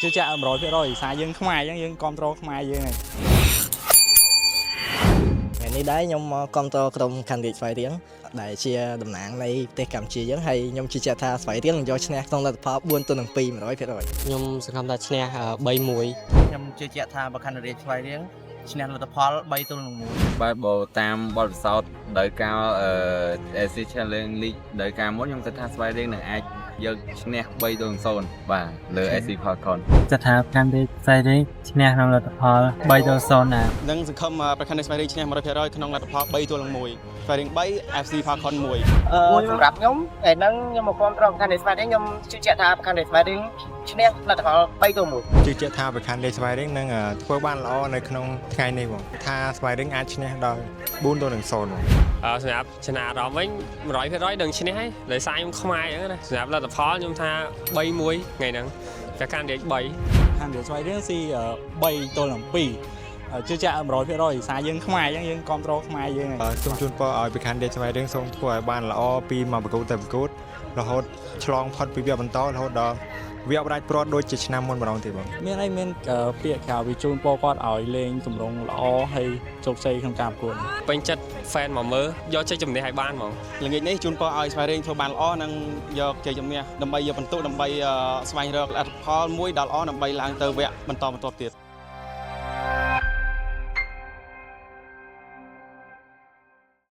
chưa chạm rồi xa dương không ai dương control không ai dương này នេះដែរខ្ញុំមកគ្រប់គ្រងក្រុមខណ្ឌរាជស្វាយរៀងដែលជាតំណាងនៃប្រទេសកម្ពុជាយើងហើយខ្ញុំជឿជាក់ថាស្វាយរៀងនឹងយកឈ្នះក្នុងលទ្ធផល4-2 100%ខ្ញុំសង្ឃឹមថាឈ្នះ 3-1 ខ្ញុំជឿជាក់ថាបើខណ្ឌរាជស្វាយរៀងឈ្នះលទ្ធផល3-1 បើតាមបទពិសោធន៍ដោយការAC Challenge League ដោយការមុនខ្ញុំគិតថាស្វាយរៀងនឹងអាចយកឈ្នះ3-0បាទលើ AC Falcon ស្ថាបកម្មរាជស្វាយរៀងឈ្នះក្នុងលទ្ធផល3-0ណា នឹងសង្ឃឹមប្រកាន់ស្វាយរៀងឈ្នះ 100% ក្នុងលទ្ធផល3-1 ស្វាយរៀង3 FC Falcon 1 សម្រាប់ខ្ញុំឯហ្នឹងខ្ញុំមកគ្រប់គ្រងខណ្ឌរាជស្វាយរៀងខ្ញុំជឿជាក់ថាខណ្ឌរាជស្វាយរៀងឈ្នះលទ្ធផល3-1 ជឿជាក់ថាប្រកាន់រាជស្វាយរៀងនឹងធ្វើបានល្អនៅក្នុងថ្ងៃនេះបងថាស្វាយរៀងអាចឈ្នះដល់4-0បង សម្រាប់ចំណាអារម្មណ៍វិញ 100% នឹងឈ្នះហើយដោយសារខ្ញុំខ្មែរអញ្ចឹងណាសម្រាប់លទ្ធផលខ្ញុំថា 3-1 ថ្ងៃហ្នឹងតែកាន់រាជ3 ខាងវាស្វ័យរៀងស៊ី3-2 chưa chạm rồi xa dương không ai dương control không ai dương này សូមជូនពរឲ្យប្រកាន់រាជស្វាយរៀងសូមធ្វើឲ្យបានល្អពីមកប្រកួតទៅប្រកួតរហូតឆ្លងផុតពីវគ្គបន្តរហូតដល់វាអបរាជប្រត់ដូចជាឆ្នាំមុនម្ដងទៀតបង មានអីមានពាក្យក្រៅវិជូនពរគាត់ឲ្យលេងទម្រង់ល្អហើយជោគជ័យក្នុងការប្រកួត ពេញចិត្ត fan មកមើលយកជ័យជំនះឲ្យបានហ្មង ល្ងាចនេះជូនពរឲ្យស្វាយរៀងធ្វើបានល្អនិងយកជ័យជំនះដើម្បីយកបន្ទុកដើម្បីស្វែងរកលទ្ធផលមួយដ៏ល្អដើម្បីឡើងទៅវគ្គបន្តទៀត